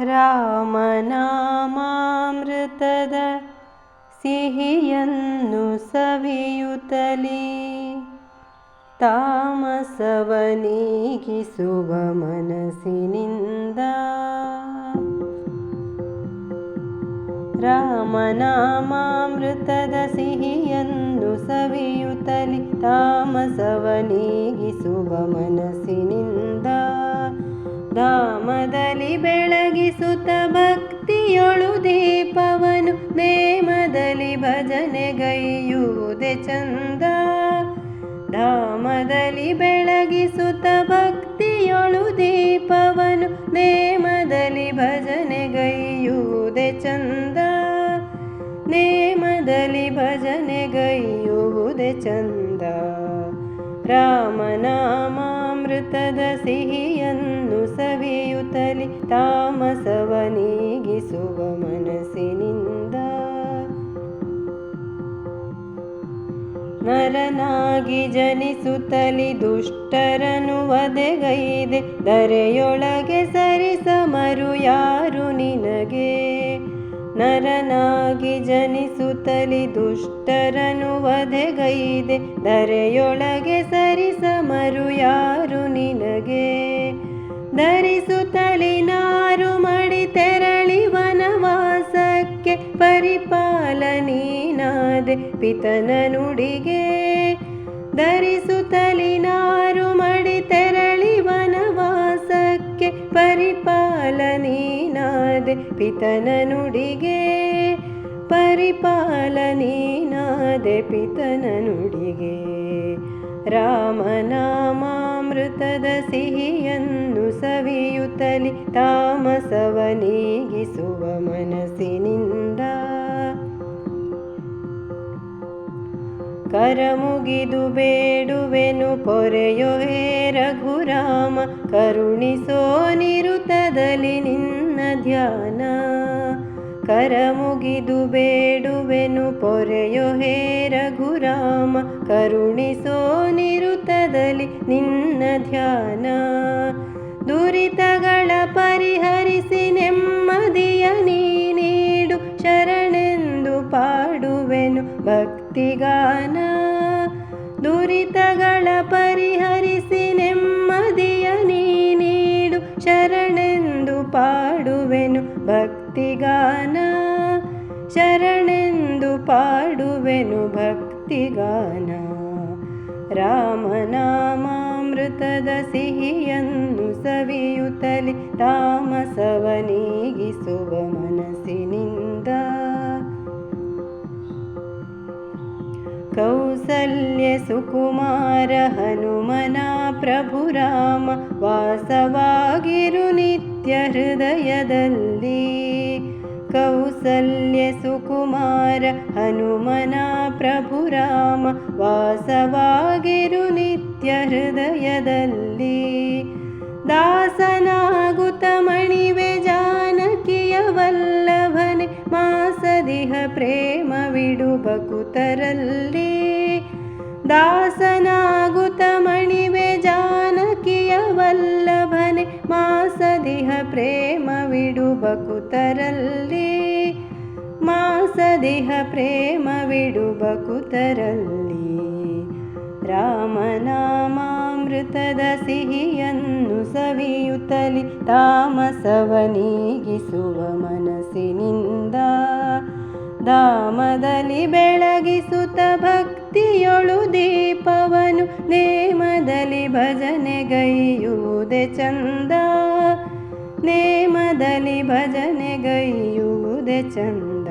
ರಾಮನಾಮಾಮೃತದ ಸಿಹಿಯನ್ನು ಸವಿಯುತ್ತಲೀ ತಾಮಸವ ನೀಗಿಸುವ ಮನಸ್ಸಿನಿಂದ. ರಾಮನಾಮಾಮೃತದ ಸಿಹಿಯನ್ನು ಸವಿಯುತ್ತಲೀ ತಾಮಸವ ನೀಗಿಸುವ ಮನಸ್ಸಿನಿಂದ. ಧಾಮದಲ್ಲಿ ಬೆಳಗಿಸುತ್ತ ಭಕ್ತಿಯೊಳು ದೀಪವನು ನೇಮದಲ್ಲಿ ಭಜನೆಗೈಯುವುದೇ ಚಂದ. ಧಾಮದಲ್ಲಿ ಬೆಳಗಿಸುತ್ತ ಭಕ್ತಿಯೊಳು ದೀಪವನು ನೇಮದಲ್ಲಿ ಭಜನೆಗೈಯುವುದೇ ಚಂದ. ನೇಮದಲ್ಲಿ ಭಜನೆಗೈಯುವುದೇ ಚಂದ. ರಾಮನಾಮಾಮೃತದ ಸಿಹಿಯನ್ನು ಸವಿಯುತ್ತಲೀ ತಾಮಸವ ನೀಗಿಸುವ ಮನಸ್ಸಿನಿಂದ. ನರನಾಗಿ ಜನಿಸುತ್ತಲೀ ದುಷ್ಟರನು ವಧೆಗೈದೆ ಧರೆಯೊಳಗೆ ಸರಿಸಮರು ಯಾರು ನಿನಗೆ. ನರನಾಗಿ ಜನಿಸುತ್ತಲೀ ದುಷ್ಟರನು ವಧೆಗೈದೆ ಧರೆಯೊಳಗೆ ಸರಿಸಮರು ಯಾರು ನಿನಗೆ. ಧರಿಸುತ್ತಲೀ ನಾರು ಮಡಿ ತೆರಳಿ ವನವಾಸಕ್ಕೆ ಪರಿಪಾಲ ನೀನಾದೆ ಪಿತನ ನುಡಿಗೆ. ಧರಿಸುತ್ತಲೀ ನಾರು ಮಡಿ ತೆರಳಿ ವನವಾಸಕ್ಕೆ ಪರಿಪಾಲ ನೀನಾದೆ ಪಿತನ ನುಡಿಗೆ. ಪರಿಪಾಲ ನೀನಾದೆ ಪಿತನ ನುಡಿಗೆ. ರಾಮನಾಮಾಮೃತದ ಸಿಹಿಯನ್ನು ಸವಿಯುತ್ತಲೀ ತಾಮಸವ ನೀಗಿಸುವ ಮನಸ್ಸಿನಿಂದ. ಕರಮುಗಿದು ಬೇಡುವೆನು ಪೊರೆಯೋ ಹೇ ರಘುರಾಮ ಕರುಣಿಸೋ ನಿರುತದಲ್ಲಿ ನಿನ್ನ ಧ್ಯಾನ. ಕರಮುಗಿದು ಬೇಡುವೆನು ಪೊರೆಯೋ ಹೇ ರಘುರಾಮ ಕರುಣಿಸೋ ನಿರುತದಲ್ಲಿ ನಿನ್ನ ಧ್ಯಾನ. ದುರಿತಗಳ ಪರಿಹರಿಸಿ ನೆಮ್ಮದಿಯ ನೀಡು ಶರಣೆಂದು ಪಾಡುವೆನು ಭಕ್ತಿಗಾನ. ದುರಿತಗಳ ಪರಿಹರಿಸಿ ನೆಮ್ಮದಿಯ ನೀಡು ಶರಣೆಂದು ಪಾಡುವೆನು ಭಕ್ತಿಗಾನ. ಶರಣೆಂದು ಪಾಡುವೆನು ಭಕ್ತಿಗಾನ. ರಾಮನಾಮಾಮೃತದ ಸಿಹಿಯನ್ನು ಸವಿಯುತ್ತಲೀ ತಾಮಸವ ನೀಗಿಸುವ ಮನಸ್ಸಿನಿಂದ. ಕೌಸಲ್ಯ ಸುಕುಮಾರ ಹನುಮನ ಪ್ರಭು ರಾಮ ವಾಸವಾಗಿರು ನಿತ್ಯ ಹೃದಯದಲ್ಲಿ. ಕೌಸಲ್ಯ ಸುಕುಮಾರ ಹನುಮನ ಪ್ರಭು ರಾಮ ವಾಸವಾಗಿರು ನಿತ್ಯ ಹೃದಯದಲ್ಲಿ. ದಾಸನಾಗುತ್ತ ಮಣಿವೆ ಜಾನಕಿಯ ವಲ್ಲಭನೆ ಮಾಸದಿಹ ಪ್ರೇಮವಿಡು ಭಕುತರಲ್ಲಿ. ದಾಸನಾಗುತ್ತ ಮಣಿವೆ ಜಾನಕಿಯ ವಲ್ಲಭನೆ ಮಾಸದಿಹ ಪ್ರೇಮವಿಡು ಭಕುತರಲ್ಲಿ. ಮಾಸದಿಹ ಪ್ರೇಮವಿಡು ಭಕುತರಲ್ಲಿ. ರಾಮನಾಮಾಮೃತದ ಸಿಹಿಯನ್ನು ಸವಿಯುತ್ತಲೀ ತಾಮಸವ ನೀಗಿಸುವ ಮನಸ್ಸಿನಿಂದ. ಧಾಮದಲ್ಲಿ ಬೆಳಗಿಸುತ್ತ ಭಕ್ತಿಯೊಳು ದೀಪವನು ನೇಮದಲ್ಲಿ ಭಜನೆಗೈಯುವುದೇ ಚಂದ. ನೇಮದಲ್ಲಿ ಭಜನೆಗೈಯುವುದೇ ಚಂದ.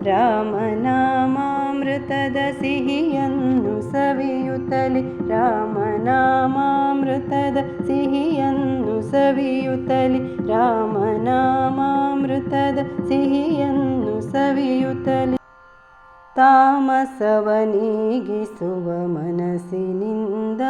ರಾಮನಾಮಾಮೃತದ ಸಿಹಿಯನ್ನು ಸವಿಯುತ್ತಲೀ ರಾಮನಾಮಾಮೃತದ ಸಿಹಿಯನ್ನು ಸವಿಯುತ್ತಲೀ ರಾಮನಾಮಾಮೃತದ ಸಿಹಿಯನ್ನು ಸವಿಯುತ್ತಲೀ ತಾಮಸವ ನೀಗಿಸುವ ಮನಸ್ಸಿನಿಂದ.